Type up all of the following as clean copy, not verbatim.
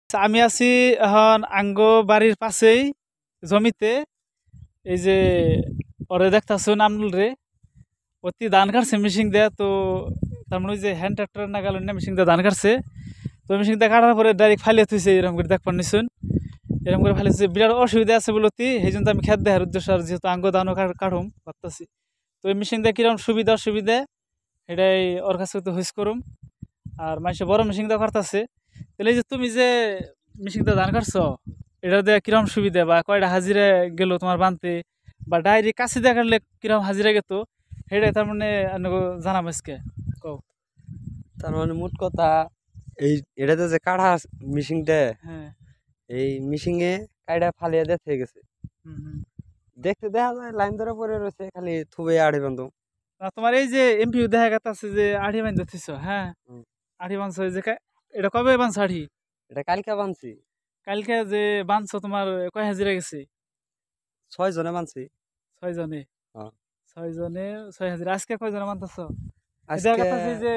আমি আছি এখন আঙ্গ বাড়ির পাশেই জমিতে। এই যে ওরে দেখতাছো নামলুল রে, অতি ধান কাটছে মেশিন দেয়া। তো তার মানে ওই যে হ্যান্ড ট্রাক্টর না গেল না, মেশিন দিয়ে ধান কাটছে। তো মেশিন দিয়ে কাটার পরে ডাইরেক্ট ফালিয়ে থুইছে, এরকম করে দেখ নিছুন। এরকম করে ফালিয়েছে, বিরাট অসুবিধা আছে বলতি। সেই জন্য আমি খেত দেখার উদ্দেশ্য, আর যেহেতু আঙ্গ ধানও কাটুম ভাবতেছি। তো এই মেশিন দিয়ে কিরকম সুবিধা অসুবিধা এটাই ওর কাছে তো হুইস করুম। আর মানুষে বড় মেশিন দিয়ে কাটতেছে। তাহলে এই যে তুমি যে মেশিন দিয়ে ধান কাটছো, এটা দিয়ে কিরকম সুবিধা বা কয়টা হাজিরা গেল তোমার বানতে, বা ডাইরেক্ট কাছে দিয়ে কাটলে কিরকম হাজিরা গেত, সেটাই তার মানে জানাম আজকে। কও। তার মানে মোট কথা এই এটাতে যে কাঠা মিশিংটা, হ্যাঁ। এই মিশিংয়ে কাইটা ফালিয়ে দেখতে গেছে। হুম হুম। দেখতে দেখা যায় লাইন ধরে পড়ে রয়েছে, খালি থুবে আড়ে বান্ধব। তোমার এই যে এমপিও দেখা গেছে যে আড়ি বান্ধ থিস, হ্যাঁ। আড়ি বানছো এই যে এটা কবে বানছো আড়ি? এটা কালকে বানছি। কালকে যে বানছো তোমার কয় হাজিরা গেছে? 6 জনে বানছি। 6 জনে। হ্যাঁ। 6 জনে 6 হাজিরা। আজকে কয় জনে বানতেছো? দেখা আজকে গেছে যে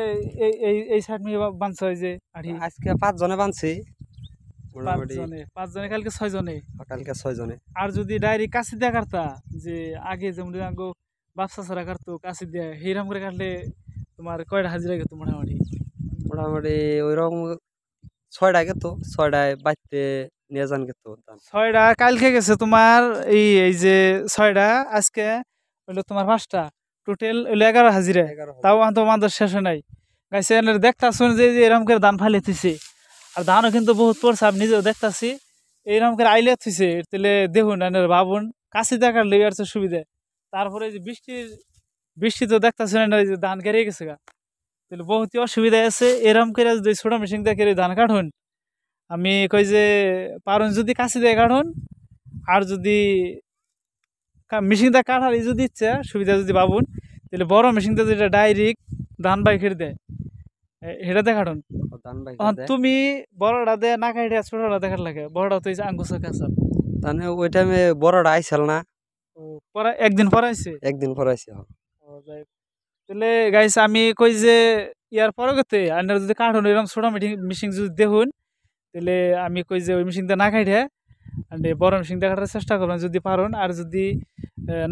এই সাইড নিয়ে বানছো এই যে আড়ি। আজকে 5 জনে বানছি 5 মোটামুটি। জনে। 5 জনে কালকে 6 জনে। কালকে 6 জনে। আর যদি ডাইরেক্ট কাশি দিয়ে কাটতা, যে আগে যেমন আগে বাপসা ছাড়া কাটতো কাশি দিয়ে, সেইরকম করে কাটলে তোমার কয়টা হাজিরা গেত মোটামুটি? মোটামুটি ওইরকম 6টা গেতো, 6টায় বাইতে নিয়ে যান গেতো ধান। 6টা কালকে গেছে তোমার। এই এই যে 6টা, আজকে হইলো তোমার 5টা, টোটাল হইলো 11 হাজিরা। 11,000। তাও আমাদের শেষে নাই গাইছে। দেখতাছুন যে এরকম করে ধান ফালিয়ে থুইছে, আর ধানও কিন্তু বহুত পড়ছে, আমি নিজেও দেখতাছি। এইরকম করে আইলে থুইছে, তাহলে দেখুন এনের ভাবুন, কাছে দেখার লেগে আর সুবিধা। তারপরে যে বৃষ্টি তো দেখতাছেন এই যে ধান কেড়ে গেছে গা, তাহলে বহুতই অসুবিধা আছে। এরকম করে যদি ছোট মেশিন দিয়ে কেড়ে ধান কাটুন, আমি কই যে পারুন যদি কাছে দিয়ে কাটুন। আর যদি মেশিন দিয়ে কাটার এই যদি ইচ্ছা সুবিধা যদি ভাবুন, তাহলে বড় মেশিন দিয়ে যেটা ডাইরেক্ট ধান বাই খেড়ে দেয়, সেটা দেখাটুন। ধান বাইকে এখন দেয়। তুমি বড়টা দিয়ে না খাইতে ছোটটা দেখার লাগে, বড়টা তো এই যে আঙ্গুসা কাঁচা। তাহলে ওই টাইমে বড়টা আইসাল না, পরে একদিন পরাইছে। একদিন পরাইছে। তাহলে গাইস আমি কই যে ইয়ার পরে গতে আপনার যদি কাঠুন এরকম ছোট মেশিন যদি দেখুন, তাহলে আমি কই যে ওই মেশিনটা না খাইতে বড় মেশিন দেখার চেষ্টা করবেন যদি পারুন। আর যদি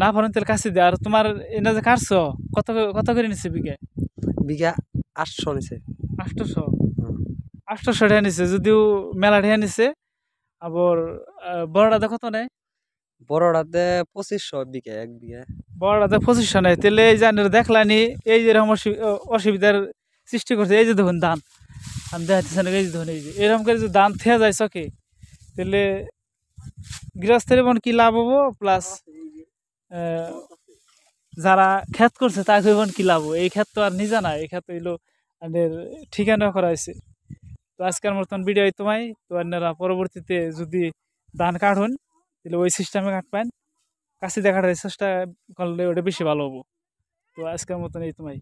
না পারুন তাহলে কাছে দিয়ে। আর তোমার এনে যে কাটছো, কত কত করে নিচ্ছে বিঘা? বিঘা 800 নিছে। 800। 800 টাকা নিচ্ছে, যদিও মেলা টাকা নিচ্ছে। আবার বড়টাতে কত নেয়? বড়টাতে 2500 বিঘা, 1 বিঘা। বড়টাতে 2500 নেয়। তাহলে এই যে আপনারা দেখলানি এই যে এরকম অসুবিধার সৃষ্টি করছে। এই যে দেখুন ধান, আমি দেখাচ্ছি না, এই যে দেখুন এই যে এরকম করে যদি ধান থেয়া যায় চকে, তাহলে গৃহস্থের এমন কি লাভ হবো, প্লাস যারা ক্ষেত করছে তাকে এখন কি লাভ হবো। এই ক্ষেত তো আর নিজা না, এই ক্ষেত হইলো আমাদের ঠিকানা করা হয়েছে। তো আজকের মতন ভিডিও এই তোমায়। তো আপনারা পরবর্তীতে যদি ধান কাটুন, তাহলে ওই সিস্টেমে কাটবেন, কাছে দেখার চেষ্টা করলে ওটা বেশি ভালো হবো। তো আজকের মতন এই তোমায়।